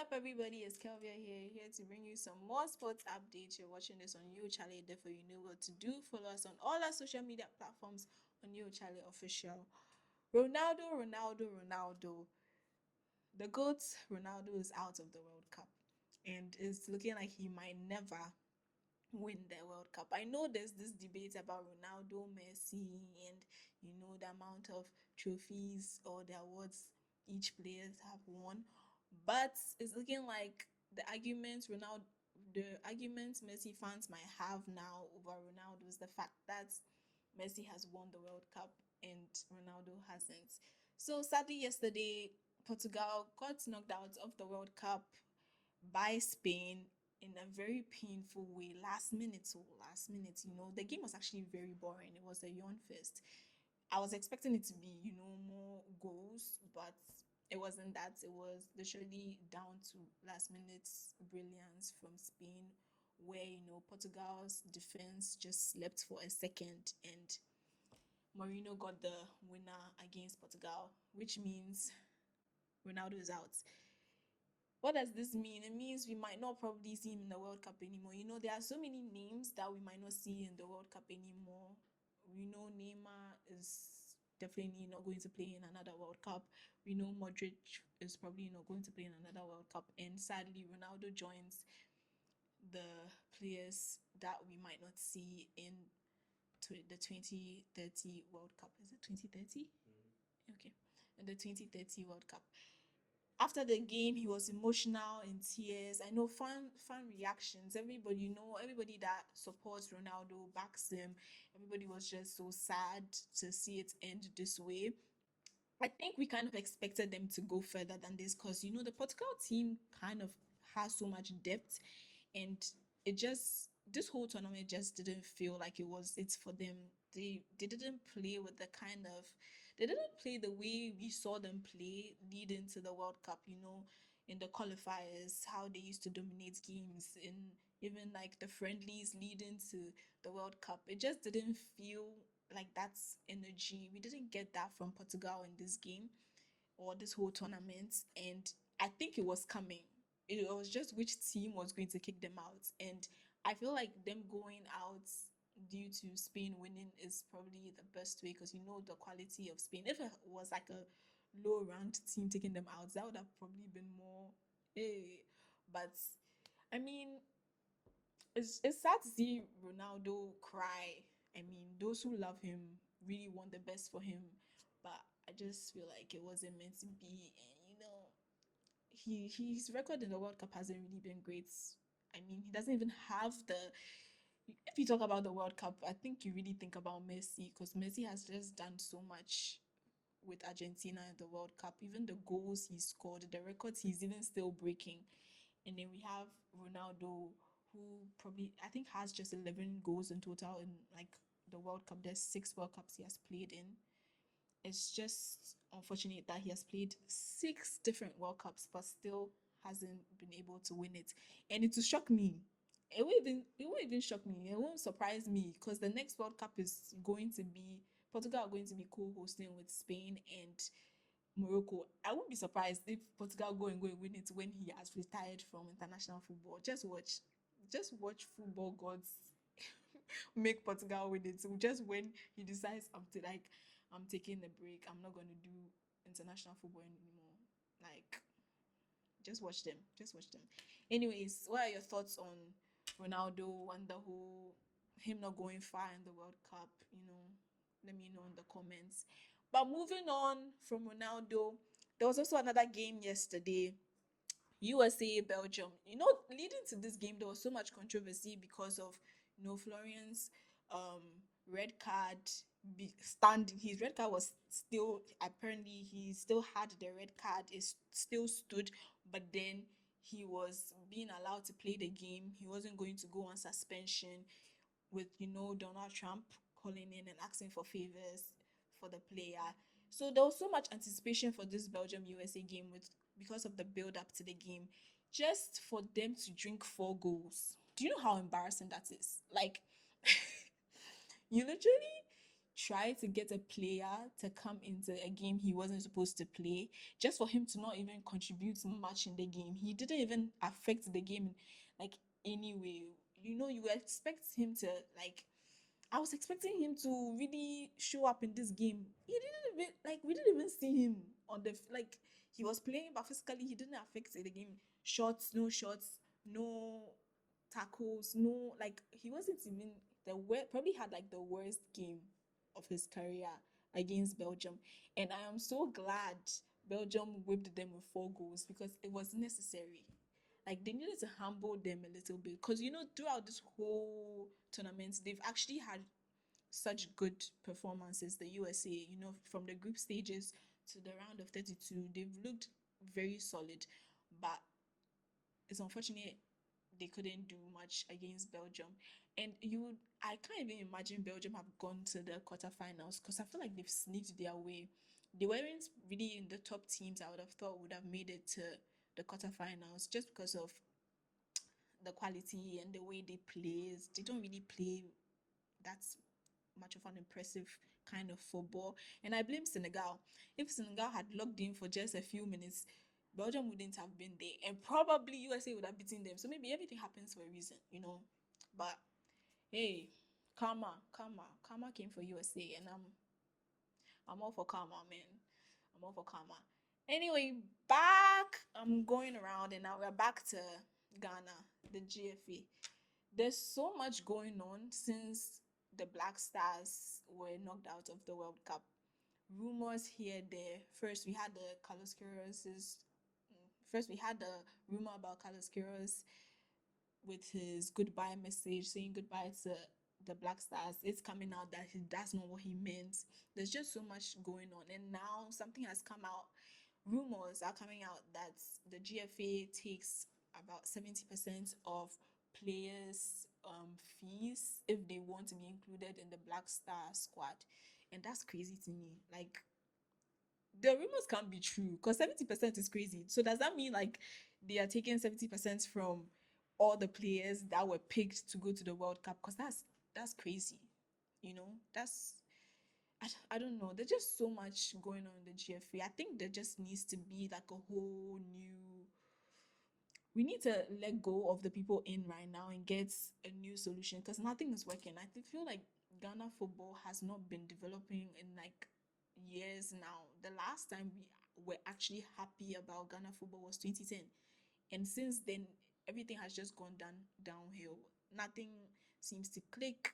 up, everybody? It's Kelvia here to bring you some more sports updates. You're watching this on Yo Charlie, therefore you know what to do. Follow us on all our social media platforms on Yo Charlie Official. Ronaldo. The GOAT Ronaldo is out of the World Cup and it's looking like he might never win the World Cup. I know there's this debate about Ronaldo, Messi, and the amount of trophies or the awards each players have won, but it's looking like the arguments Messi fans might have now over Ronaldo is the fact that Messi has won the World Cup and Ronaldo hasn't. So sadly, yesterday Portugal got knocked out of the World Cup by Spain in a very painful way. Last minute, the game was actually very boring. It was a yawn fest. I was expecting it to be, more goals, but it wasn't that. It was literally down to last minute brilliance from Spain, where, Portugal's defense just slept for a second and Mourinho got the winner against Portugal, which means Ronaldo is out. What does this mean? It means we might not probably see him in the World Cup anymore. There are so many names that we might not see in the World Cup anymore. We know Neymar is definitely not going to play in another World Cup. We know Modric is probably not going to play in another World Cup. And sadly, Ronaldo joins the players that we might not see in the 2030 World Cup. Is it 2030? Okay. In the 2030 World Cup. After the game, he was emotional in tears. I know fan reactions. Everybody that supports Ronaldo backs him. Everybody was just so sad to see it end this way. I think we kind of expected them to go further than this because the Portugal team kind of has so much depth, and it just this whole tournament just didn't feel like it's for them. They didn't play with the kind of they didn't play the way we saw them play leading to the World Cup. In the qualifiers, how they used to dominate games in even like the friendlies leading to the World Cup. It just didn't feel like that's energy. We didn't get that from Portugal in this game or this whole tournament. And I think it was coming. It was just which team was going to kick them out. And I feel like them going out due to Spain winning is probably the best way because the quality of Spain. If it was like a low ranked team taking them out, that would have probably been more. Eh. But I mean, it's sad to see Ronaldo cry. I mean, those who love him really want the best for him, but I just feel like it wasn't meant to be. And his record in the World Cup hasn't really been great. I mean, he doesn't even have the. If you talk about the World Cup, I think you really think about Messi because Messi has just done so much with Argentina in the World Cup. Even the goals he scored, the records he's even still breaking. And then we have Ronaldo, who probably I think has just 11 goals in total in like the World Cup. There's 6 World Cups he has played in. It's just unfortunate that he has played 6 different World Cups, but still hasn't been able to win it. And it will shock me. It won't even shock me. It won't surprise me because the next World Cup is going to be Portugal are going to be co-hosting with Spain and Morocco. I wouldn't be surprised if Portugal go and win it when he has retired from international football. Just watch football gods make Portugal win it. So just when he decides I'm taking a break, I'm not going to do international football anymore. Like just watch them. Anyways, what are your thoughts on Ronaldo and the whole him not going far in the World Cup? Let me know in the comments. But moving on from Ronaldo, there was also another game yesterday. USA Belgium. Leading to this game, there was so much controversy because of Florian's red card standing. His red card was still apparently he still had the red card. It still stood, but then he was being allowed to play the game. He wasn't going to go on suspension with Donald Trump calling in and asking for favors for the player. So there was so much anticipation for this Belgium USA game with because of the build up to the game, just for them to drink 4 goals. Do you know how embarrassing that is? Like you literally try to get a player to come into a game he wasn't supposed to play, just for him to not even contribute much in the game. He didn't even affect the game like anyway. You know, you expect him to like, I was expecting him to really show up in this game. He didn't even like, we didn't even see him on the like, he was playing, but physically he didn't affect the game. Shots, no tackles, no, like he wasn't even the worst, probably had like the worst game of his career against Belgium. And I am so glad Belgium whipped them with 4 goals because it was necessary. Like they needed to humble them a little bit because you know throughout this whole tournament they've actually had such good performances. The USA, you know, from the group stages to the round of 32, they've looked very solid, but it's unfortunate they couldn't do much against Belgium. And I can't even imagine Belgium have gone to the quarterfinals because I feel like they've sneaked their way. They weren't really in the top teams I would have thought would have made it to the quarterfinals just because of the quality and the way they play. They don't really play that much of an impressive kind of football. And I blame Senegal. If Senegal had logged in for just a few minutes, Belgium wouldn't have been there. And probably USA would have beaten them. So maybe everything happens for a reason, you know. But hey, karma came for USA, and I'm all for karma, man. I'm all for karma. Anyway, back. I'm going around, and now we're back to Ghana, the GFA. There's so much going on since the Black Stars were knocked out of the World Cup. Rumors here, there. First, we had the rumor about Carlos Queiroz with his goodbye message saying goodbye to the Black Stars. It's coming out that that's not what he meant. There's just so much going on, and now something has come out. Rumors are coming out that the GFA takes about 70% of players' fees if they want to be included in the Black Star squad, and that's crazy to me. Like the rumors can't be true because 70% is crazy. So does that mean like they are taking 70% from all the players that were picked to go to the World Cup? Because that's crazy. You know, I don't know. There's just so much going on in the GFA. I think there just needs to be like a whole new, we need to let go of the people in right now and get a new solution because nothing is working. I feel like Ghana football has not been developing in like years now. The last time we were actually happy about Ghana football was 2010. And since then, everything has just gone downhill. Nothing seems to click.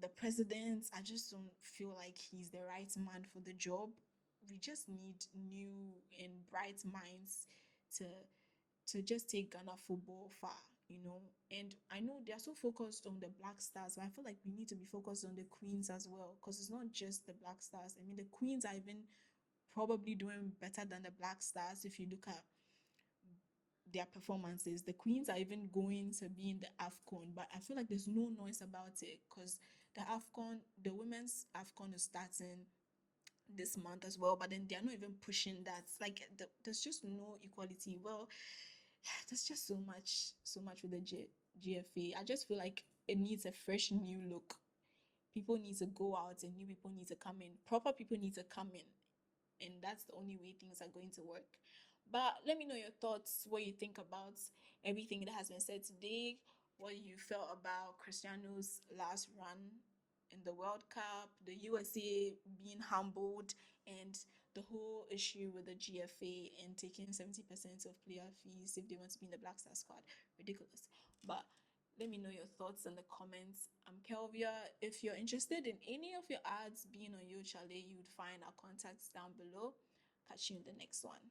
The president, I just don't feel like he's the right man for the job. We just need new and bright minds to just take Ghana football far, you know. And I know they are so focused on the Black Stars, but I feel like we need to be focused on the Queens as well, because it's not just the Black Stars. I mean, the Queens are even probably doing better than the Black Stars if you look at their performances. The Queens are even going to be in the AFCON, but I feel like there's no noise about it because the women's AFCON is starting this month as well, but then they're not even pushing that. Like there's just no equality. Well, there's just so much with the GFA. I just feel like it needs a fresh new look. People need to go out and new people need to come in. Proper people need to come in, and that's the only way things are going to work. But let me know your thoughts, what you think about everything that has been said today, what you felt about Cristiano's last run in the World Cup, the USA being humbled, and the whole issue with the GFA and taking 70% of player fees if they want to be in the Black Star squad. Ridiculous. But let me know your thoughts in the comments. I'm Kelvia. If you're interested in any of your ads being on your Charley, you would find our contacts down below. Catch you in the next one.